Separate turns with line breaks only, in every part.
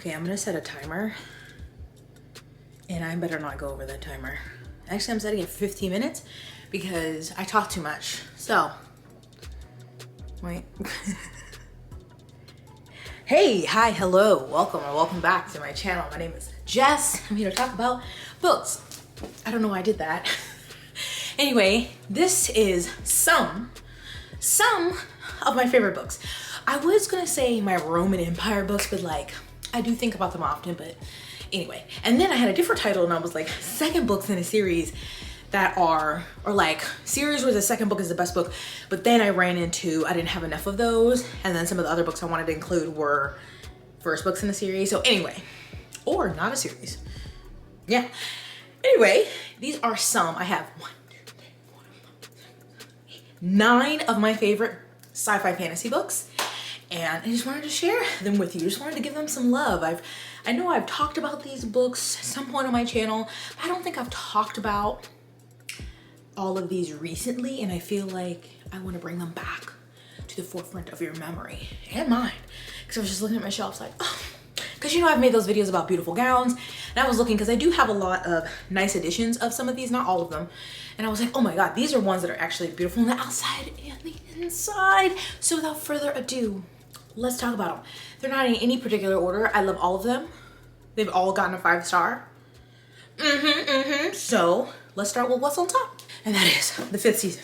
Okay, I'm gonna set a timer and I better not go over that timer. Actually, I'm setting it for 15 minutes because I talk too much. So, wait. Hey, hi, hello, welcome or welcome back to my channel. My name is Jess. I'm here to talk about books. I don't know why I did that. Anyway, this is some of my favorite books. I was gonna say my Roman Empire books, but like, I do think about them often, but anyway. And then I had a different title and I was like, second books in a series that are, or like series where the second book is the best book, but then I ran into, I didn't have enough of those. And then some of the other books I wanted to include were first books in the series. So anyway, or not a series. Yeah. Anyway, these are some, I have 9 of my favorite sci-fi fantasy books. And I just wanted to share them with you. Just wanted to give them some love. I know I've talked about these books at some point on my channel. But I don't think I've talked about all of these recently, and I feel like I want to bring them back to the forefront of your memory and mine. Because I was just looking at my shelves like, oh, because you know I've made those videos about beautiful gowns, and I was looking because I do have a lot of nice editions of some of these, not all of them. And I was like, oh my God, these are ones that are actually beautiful on the outside and the inside. So without further ado, let's talk about them. They're not in any particular order. I love all of them. They've all gotten a 5-star. So let's start with what's on top. And that is The Fifth Season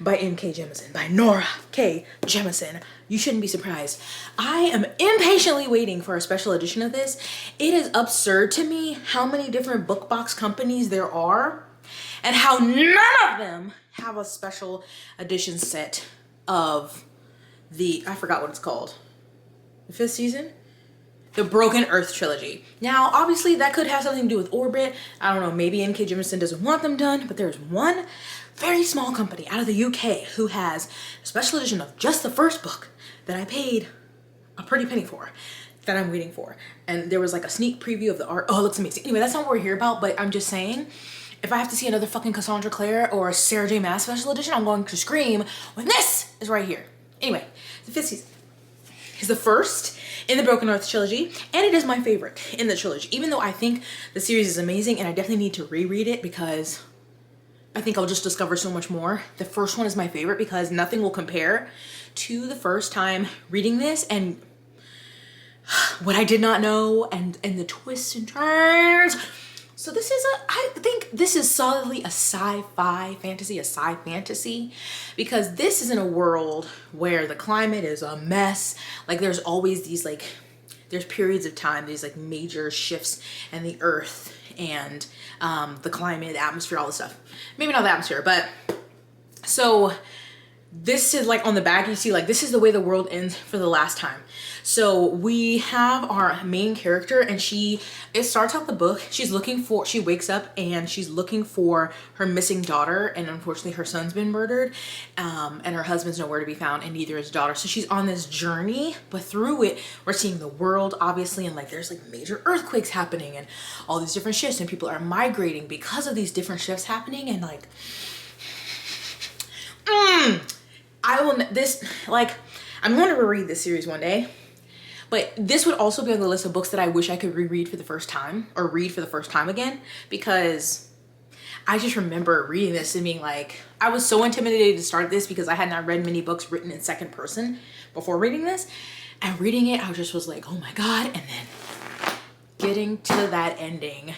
by N.K. Jemisin, by Nora K. Jemisin. You shouldn't be surprised. I am impatiently waiting for a special edition of this. It is absurd to me how many different book box companies there are and how none of them have a special edition set of the, I forgot what it's called. The Fifth Season? The Broken Earth trilogy. Now, obviously that could have something to do with Orbit. I don't know, maybe N.K. Jemisin doesn't want them done, but there's one very small company out of the UK who has a special edition of just the first book that I paid a pretty penny for, that I'm waiting for. And there was like a sneak preview of the art. Oh, it looks amazing. Anyway, that's not what we're here about, but I'm just saying, if I have to see another fucking Cassandra Clare or a Sarah J Maas special edition, I'm going to scream when this is right here. Anyway, The Fifth Season is the first in the Broken Earth trilogy, and it is my favorite in the trilogy, even though I think the series is amazing and I definitely need to reread it because I think I'll just discover so much more. The first one is my favorite because nothing will compare to the first time reading this and what I did not know and the twists and turns. So this is I think this is solidly a sci-fi fantasy, a sci-fantasy, because this is in a world where the climate is a mess. Like there's always these like, there's periods of time, these like major shifts in the earth and the climate, the atmosphere, all this stuff. Maybe not the atmosphere, but so this is like on the back, you see like this is the way the world ends for the last time. So we have our main character and it starts out the book, she wakes up and she's looking for her missing daughter, and unfortunately her son's been murdered, and her husband's nowhere to be found and neither is daughter. So she's on this journey, but through it we're seeing the world obviously, and like there's like major earthquakes happening and all these different shifts and people are migrating because of these different shifts happening. And like I'm going to reread this series one day, but this would also be on the list of books that I wish I could reread for the first time or read for the first time again, because I just remember reading this and being like, I was so intimidated to start this because I had not read many books written in second person before reading this, and reading it, I just was like, oh my God. And then getting to that ending,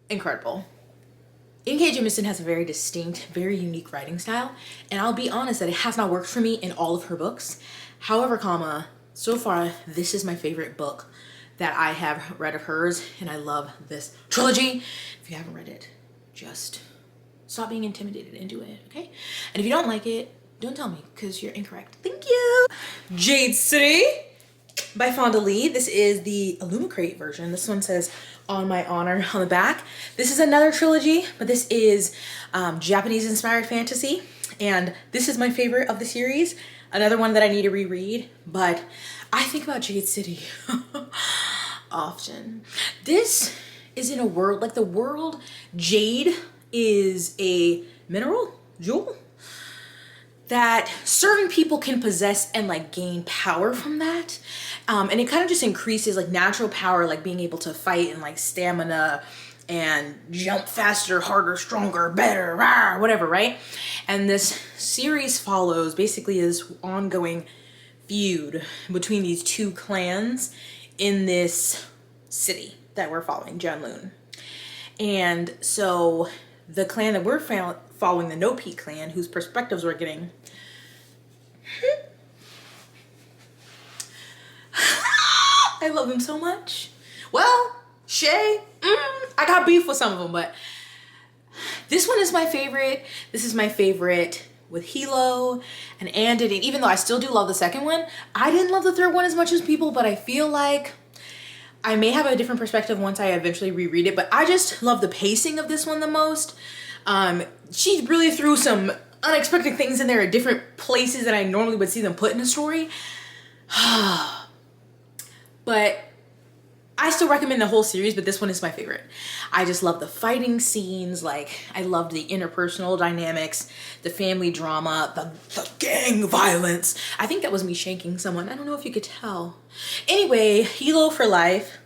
incredible. N.K. Jemisin has a very distinct, very unique writing style, and I'll be honest that it has not worked for me in all of her books. However, so far, this is my favorite book that I have read of hers, and I love this trilogy. If you haven't read it, just stop being intimidated and do it, okay? And if you don't like it, don't tell me, because you're incorrect. Thank you! Jade City by Fonda Lee. This is the Illumicrate version. This one says "On My Honor" on the back. This is another trilogy, but this is Japanese inspired fantasy, and this is my favorite of the series. Another one that I need to reread, but I think about Jade City often. This is in a world, like the world, jade is a mineral, jewel. that certain people can possess and like gain power from that. And it kind of just increases like natural power, like being able to fight and like stamina and jump faster, harder, stronger, better, rah, whatever, right? And this series follows basically this ongoing feud between these two clans in this city that we're following, Janloon. And so the clan that we're following, the No Peak clan, whose perspectives we're getting, I love them so much. Well, Shay, I got beef with some of them, but this one is my favorite. This is my favorite with Hilo and Andid. And even though I still do love the second one, I didn't love the third one as much as people, but I feel like I may have a different perspective once I eventually reread it, but I just love the pacing of this one the most. She really threw some unexpected things in there at different places that I normally would see them put in a story. But I still recommend the whole series, but this one is my favorite. I just love the fighting scenes. Like, I loved the interpersonal dynamics, the family drama, the gang violence. I think that was me shanking someone. I don't know if you could tell. Anyway, Hilo for life.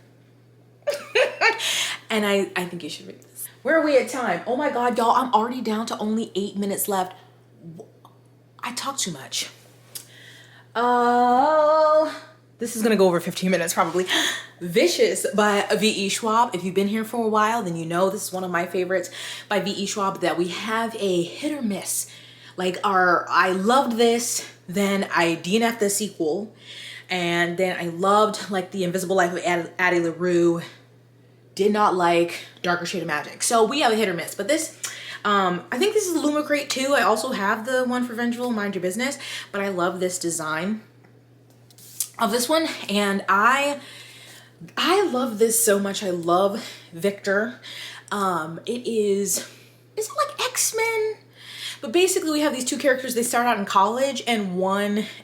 And I think you should read this. Where are we at time? Oh my God, y'all, I'm already down to only 8 minutes left. I talk too much. Oh... This is gonna go over 15 minutes probably. Vicious by V.E. Schwab. If you've been here for a while, then you know this is one of my favorites by V.E. Schwab, that we have a hit or miss. Like I loved this, then I DNF'd the sequel, and then I loved like The Invisible Life of Addie LaRue. Did not like Darker Shade of Magic. So we have a hit or miss, but this, I think this is the Luma Crate too. I also have the one for Vengeful, Mind Your Business, but I love this design of this one, and I love this so much. I love Victor. Is it like X-Men? But basically we have these two characters. They start out in college and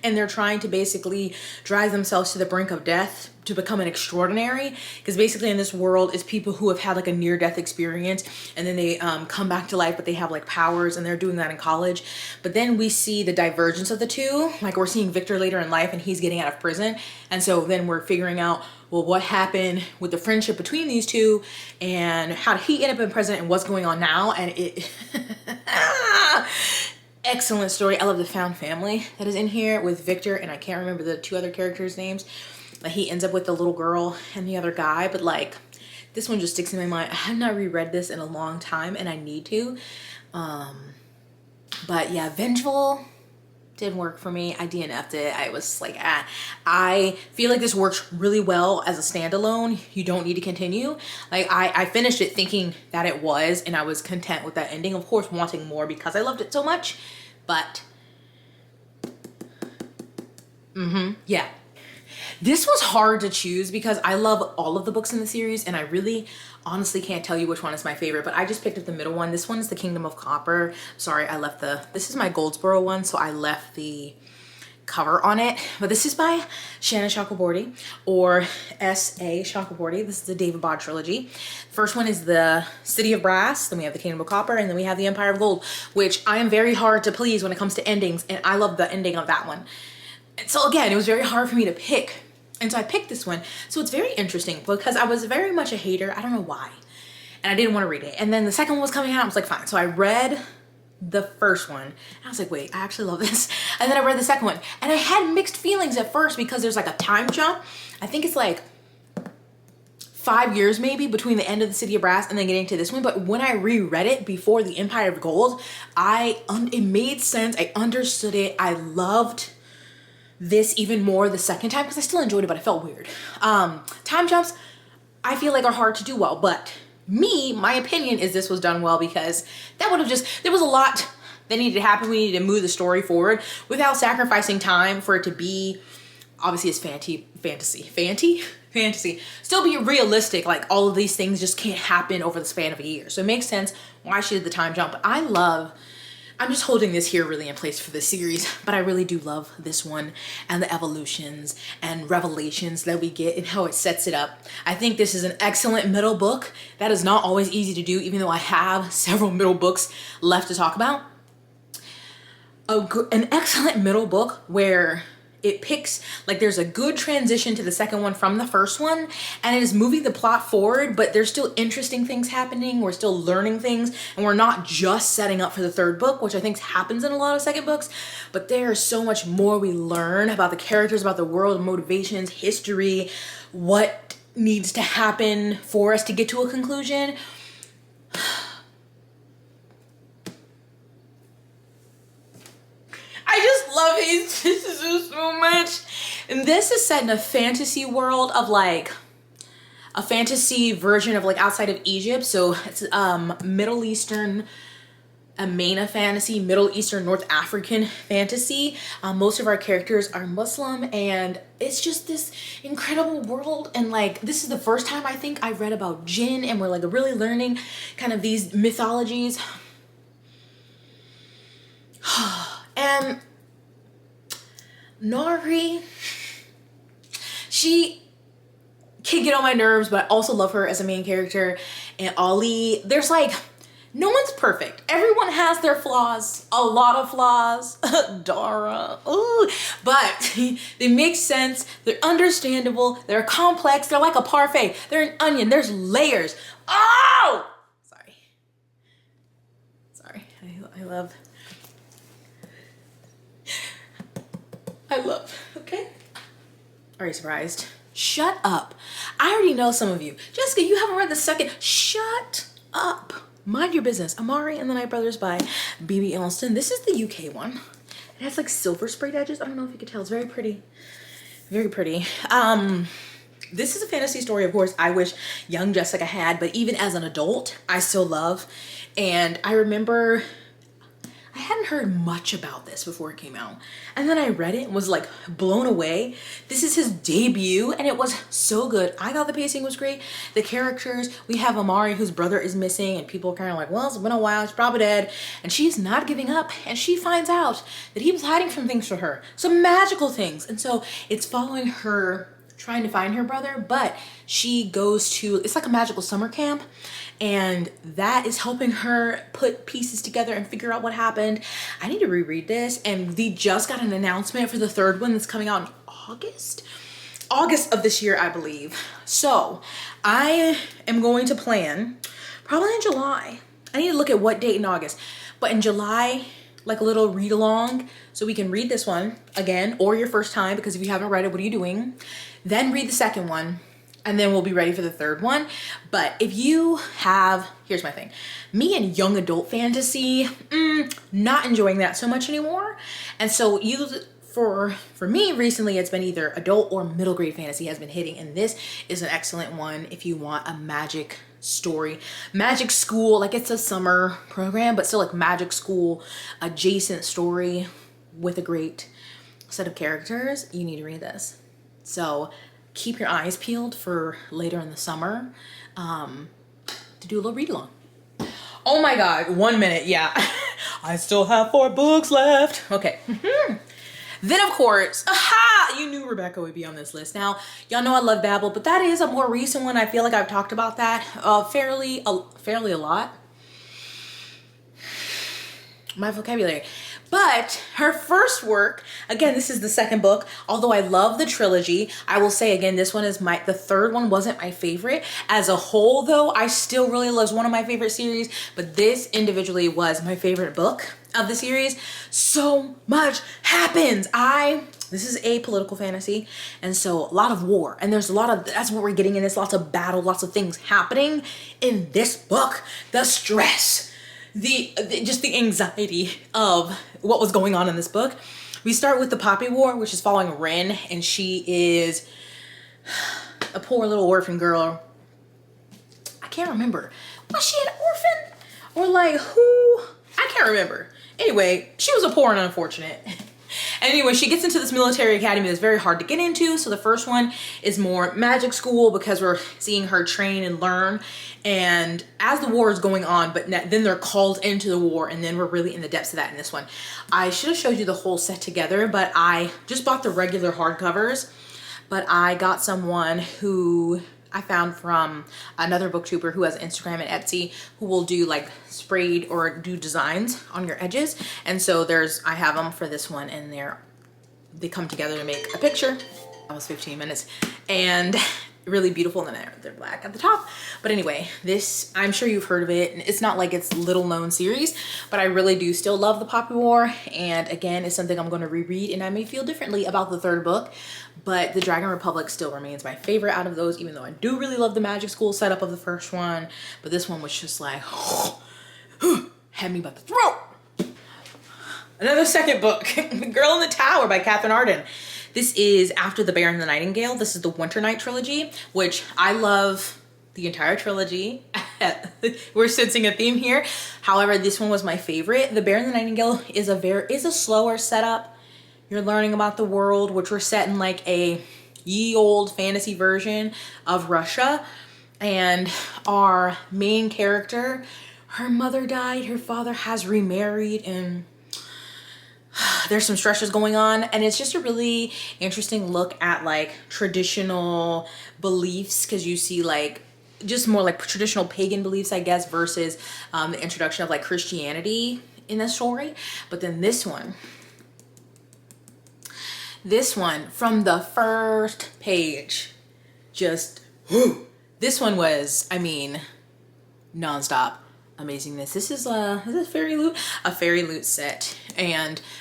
they're trying to basically drive themselves to the brink of death to become an extraordinary, because basically in this world is people who have had like a near-death experience and then they come back to life, but they have like powers, and they're doing that in college. But then we see the divergence of the two. Like, we're seeing Victor later in life and he's getting out of prison, and so then we're figuring out, well, what happened with the friendship between these two and how did he end up in prison and what's going on now. And it excellent story. I love the found family that is in here with Victor, and I can't remember the two other characters' names. Like, he ends up with the little girl and the other guy, but like, this one just sticks in my mind. I have not reread this in a long time and I need to. But yeah, Vengeful didn't work for me. I DNF'd it. I was like, I feel like this works really well as a standalone. You don't need to continue. Like, I finished it thinking that it was, and I was content with that ending. Of course, wanting more because I loved it so much, but yeah. This was hard to choose because I love all of the books in the series, and I really honestly can't tell you which one is my favorite, but I just picked up the middle one. This one is The Kingdom of Copper. Sorry, I left this is my Goldsboro one, so I left the cover on it. But this is by Shannon Chakraborty, or S.A. Chakraborty. This is the David Bond trilogy. First one is The City of Brass, then we have The Kingdom of Copper, and then we have The Empire of Gold, which I am very hard to please when it comes to endings, and I love the ending of that one. And so again, it was very hard for me to pick. And so I picked this one. So it's very interesting because I was very much a hater. I don't know why. And I didn't want to read it. And then the second one was coming out. I was like, fine. So I read the first one. And I was like, wait, I actually love this. And then I read the second one. And I had mixed feelings at first because there's like a time jump. I think it's like 5 years maybe between the end of The City of Brass and then getting to this one. But when I reread it before The Empire of Gold, it made sense. I understood it. I loved this even more the second time because I still enjoyed it, but I felt weird. Time jumps, I feel like, are hard to do well, but my opinion is this was done well because that would have there was a lot that needed to happen. We needed to move the story forward without sacrificing time for it to be, obviously it's fantasy, still be realistic. Like, all of these things just can't happen over the span of a year. So it makes sense why she did the time jump. But I'm just holding this here really in place for this series, but I really do love this one and the evolutions and revelations that we get and how it sets it up. I think this is an excellent middle book. That is not always easy to do, even though I have several middle books left to talk about. an excellent middle book where it picks, like, there's a good transition to the second one from the first one, and it is moving the plot forward, but there's still interesting things happening. We're still learning things, and we're not just setting up for the third book, which I think happens in a lot of second books, but there's so much more we learn about the characters, about the world, motivations, history, what needs to happen for us to get to a conclusion. I just love it so much. And this is set in a fantasy world of, like, a fantasy version of, like, outside of Egypt. So it's Middle Eastern, Amena fantasy, Middle Eastern, North African fantasy. Most of our characters are Muslim, and it's just this incredible world. And, like, this is the first time I think I read about jinn, and we're, like, really learning kind of these mythologies. And Nari, she can get on my nerves, but I also love her as a main character. And Ali, there's, like, no one's perfect. Everyone has their flaws, a lot of flaws. Dara, ooh, but they make sense. They're understandable. They're complex. They're like a parfait. They're an onion. There's layers. Oh, sorry. I love, okay? Are you surprised? Shut up. I already know some of you. Jessica, you haven't read the second. Shut up. Mind your business. Amari and the Night Brothers by B.B. Elston. This is the UK one. It has, like, silver sprayed edges. I don't know if you can tell. It's very pretty. Very pretty. This is a fantasy story, of course, I wish young Jessica had, but even as an adult, I still love. And I remember I hadn't heard much about this before it came out. And then I read it and was, like, blown away. This is his debut, and it was so good. I thought the pacing was great. The characters, we have Amari, whose brother is missing, and people are kind of like, well, it's been a while, he's probably dead. And she's not giving up, and she finds out that he was hiding some things from her, some magical things. And so it's following her trying to find her brother, but she goes to, it's like a magical summer camp, and that is helping her put pieces together and figure out what happened. I need to reread this, and they just got an announcement for the third one that's coming out in August of this year, I believe. So I am going to plan probably in July. I need to look at what date in August, but in July, like a little read along, so we can read this one again, or your first time, because if you haven't read it, what are you doing? Then read the second one, and then we'll be ready for the third one. But if you have, here's my thing, me and young adult fantasy, not enjoying that so much anymore. And so for me recently, it's been either adult or middle grade fantasy has been hitting, and this is an excellent one if you want a magic story, magic school, like it's a summer program, but still like magic school adjacent story with a great set of characters. You need to read this. So keep your eyes peeled for later in the summer to do a little read along. Oh my God, 1 minute, yeah. I still have 4 books left. Okay. Then of course, aha, you knew Rebecca would be on this list. Now, y'all know I love Babel, but that is a more recent one. I feel like I've talked about that fairly a lot. My vocabulary. But her first work, again, this is the second book. Although I love the trilogy, I will say again, this one is the third one wasn't my favorite. As a whole though, I still really love one of my favorite series, but this individually was my favorite book of the series. So much happens. This is a political fantasy, and so a lot of war, and there's a lot of, that's what we're getting in this, lots of battle, lots of things happening in this book. The stress, just the anxiety of what was going on in this book. We start with the Poppy War, which is following Ren, and she is a poor little orphan girl. I can't remember. Was she an orphan? Or like who? I can't remember. Anyway, she was a poor and unfortunate. Anyway, she gets into this military academy that's very hard to get into. So the first one is more magic school because we're seeing her train and learn. And as the war is going on, but then they're called into the war, and then we're really in the depths of that in this one. I should have showed you the whole set together, but I just bought the regular hardcovers. But I got someone who I found from another booktuber who has Instagram and Etsy, who will do like sprayed or do designs on your edges. And so I have them for this one, and they come together to make a picture. That was 15 minutes, and really beautiful. And then they're black at the top. But anyway, this, I'm sure you've heard of it. It's not like it's little known series, but I really do still love the Poppy War. And again, it's something I'm going to reread, and I may feel differently about the third book, but the Dragon Republic still remains my favorite out of those, even though I do really love the magic school setup of the first one. But this one was just like, had me by the throat. Another second book, The Girl in the Tower by Catherine Arden. This is after The Bear and the Nightingale. This is the Winter Night trilogy, which I love the entire trilogy. We're sensing a theme here. However, this one was my favorite. The Bear and the Nightingale is a slower setup. You're learning about the world, which we're set in like a ye old fantasy version of Russia. And our main character, her mother died, her father has remarried, and there's some stresses going on. And it's just a really interesting look at like traditional beliefs, because you see like just more like traditional pagan beliefs, I guess, versus the introduction of like Christianity in the story. But then this one from the first page, just this one was, I mean, nonstop amazingness. This is a fairy loot set.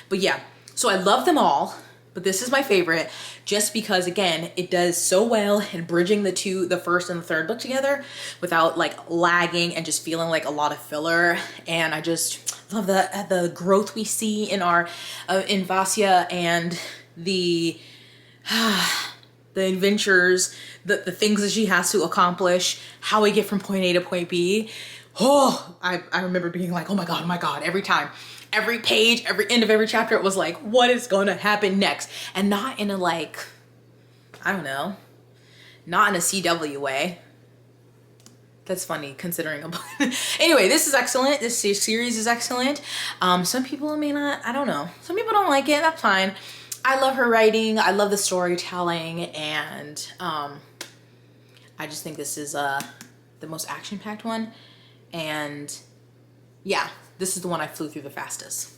But yeah, so I love them all, but this is my favorite just because, again, it does so well in bridging the first and the third book together without like lagging and just feeling like a lot of filler. And I just love the growth we see in our in Vasya, and the adventures, the things that she has to accomplish, how we get from point A to point B. Oh, I remember being like, oh my God, every time. Every page, every end of every chapter, it was like, what is going to happen next? And not in a like, I don't know, not in a CW way. That's funny considering. Anyway, this is excellent. This series is excellent. Some people may not, I don't know. Some people don't like it. That's fine. I love her writing. I love the storytelling. And I just think this is the most action-packed one. And yeah, this is the one I flew through the fastest.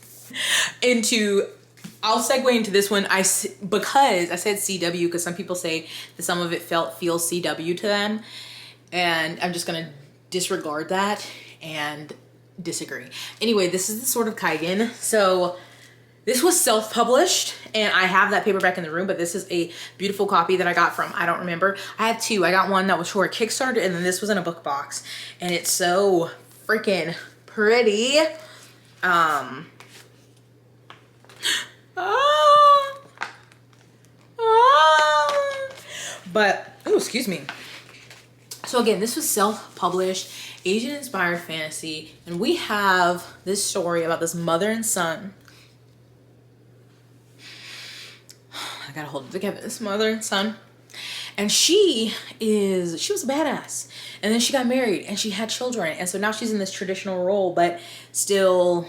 I'll segue into this one because I said CW because some people say that some of it feels CW to them, and I'm just gonna disregard that and disagree. Anyway, this is the Sword of Kaigen. So this was self-published, and I have that paperback in the room, but this is a beautiful copy that I got from, I don't remember. I had two. I got one that was for a Kickstarter, and then this was in a book box, and it's so freaking pretty. But, oh, excuse me. So again, this was self-published, Asian-inspired fantasy, and we have this story about this mother and son. I gotta hold it together. This mother and son, and she was a badass, and then she got married and she had children, and so now she's in this traditional role, but still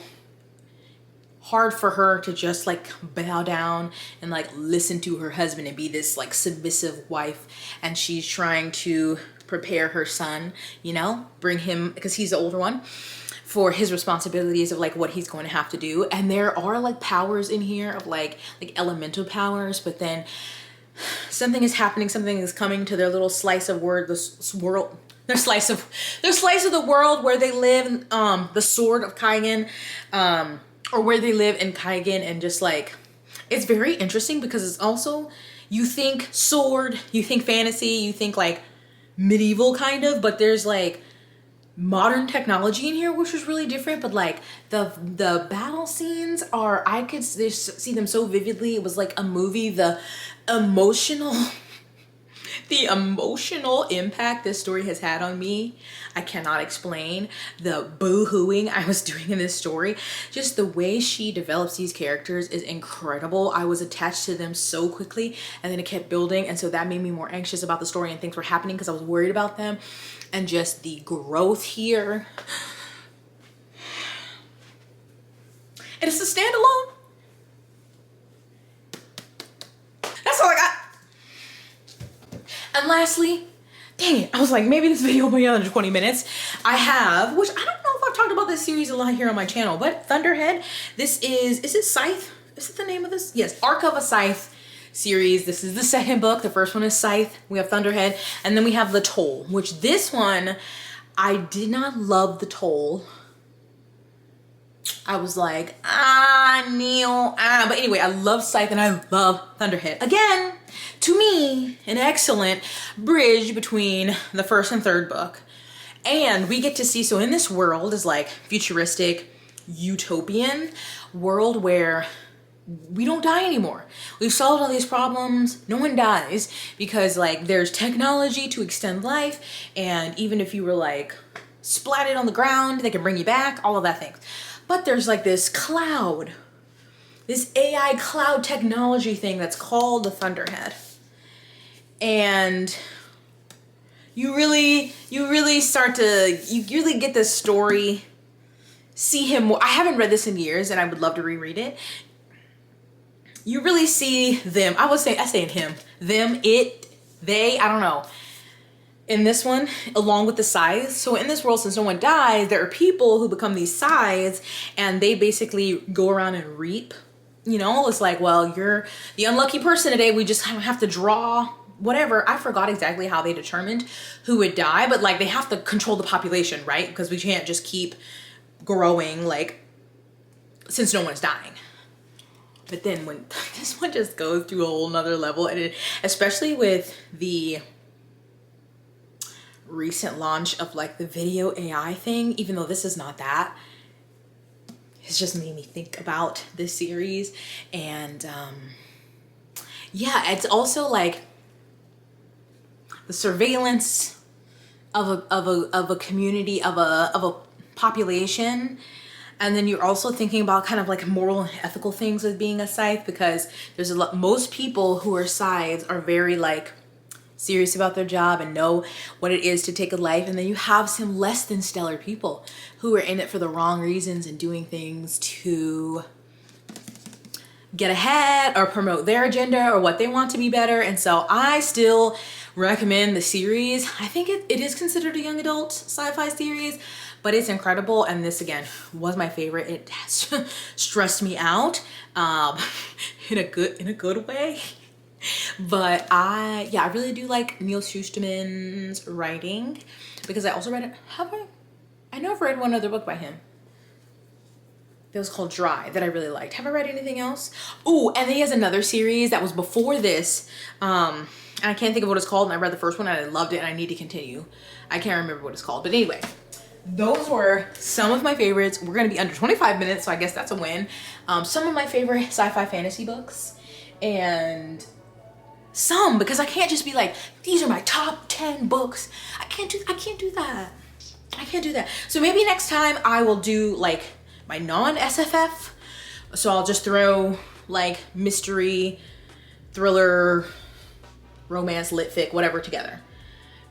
hard for her to just like bow down and like listen to her husband and be this like submissive wife. And she's trying to prepare her son, you know, bring him, because he's the older one, for his responsibilities of like what he's going to have to do. And there are like powers in here of like elemental powers, but then something is happening, something is coming to their little slice of their slice of the world where they live, the Sword of Kaigen, or where they live in Kaigen. And just like, it's very interesting because it's also, you think sword, you think fantasy, you think like medieval kind of, but there's like modern technology in here, which was really different. But like the battle scenes are, I could see them so vividly. It was like a movie. The emotional impact this story has had on me, I cannot explain. The boo-hooing I was doing in this story, just the way she develops these characters is incredible. I was attached to them so quickly, and then it kept building, and so that made me more anxious about the story and things were happening because I was worried about them. And just the growth here. And it's a standalone. That's all I got. And lastly, Dang it, I was like, maybe this video will be under 20 minutes. I have, which I don't know if I've talked about this series a lot here on my channel, but Thunderhead, this is it Scythe? Is it the name of this? Yes, Arc of a Scythe series. This is the second book. The first one is Scythe. We have Thunderhead, and then we have The Toll, which this one, I did not love The Toll. I was like, Neil, but anyway, I love Scythe and I love Thunderhead. Again, to me, an excellent bridge between the first and third book. And we get to see, so in this world is like futuristic, utopian world where we don't die anymore. We've solved all these problems. No one dies because like there's technology to extend life. And even if you were like splatted on the ground, they can bring you back, all of that things. But there's like this cloud, this AI cloud technology thing that's called the Thunderhead. And you really start to, you really get this story, see him. I haven't read this in years and I would love to reread it. You really see them, I say in him, them, it, they, I don't know. In this one, along with the scythes. So in this world, since no one dies, there are people who become these scythes and they basically go around and reap. You know, it's like, well, you're the unlucky person today. We just have to draw whatever. I forgot exactly how they determined who would die, but like they have to control the population, right? Because we can't just keep growing like since no one's dying. But then when this one just goes to a whole nother level, and especially with the recent launch of like the video AI thing, even though this is not that, it's just made me think about this series. And yeah, it's also like the surveillance of a community, of a population. And then you're also thinking about kind of like moral and ethical things with being a scythe, because there's most people who are scythes are very like serious about their job and know what it is to take a life. And then you have some less than stellar people who are in it for the wrong reasons and doing things to get ahead or promote their agenda or what they want to be better. And so I still recommend the series. I think it is considered a young adult sci-fi series, but it's incredible. And this again was my favorite. It has stressed me out in a good way. But I really do like Neil Shusterman's writing, because I also read it. I know I've read one other book by him. It was called Dry, that I really liked. Have I read anything else? Oh, and then he has another series that was before this. And I can't think of what it's called. And I read the first one and I loved it and I need to continue. I can't remember what it's called. But anyway, those were some of my favorites. We're going to be under 25 minutes, so I guess that's a win. Some of my favorite sci-fi fantasy books. And some, because I can't just be like, these are my top 10 books. I can't do that. I can't do that. So maybe next time I will do like my non-SFF. So I'll just throw like mystery, thriller, romance, lit fic, whatever together.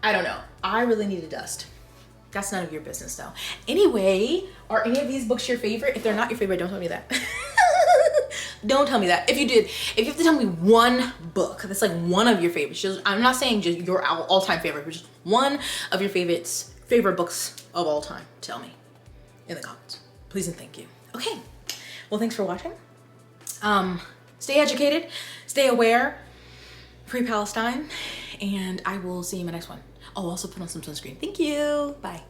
I don't know. I really need a dust. That's none of your business though. Anyway, are any of these books your favorite? If they're not your favorite, don't tell me that. Don't tell me that. If you have to tell me one book that's like one of your favorites, I'm not saying just your all-time favorite, but just one of your favorite books of all time, tell me in the comments. Please and thank you. Okay, well, thanks for watching. Stay educated, stay aware, free Palestine, and I will see you in my next one. Oh, also put on some sunscreen. Thank you, bye.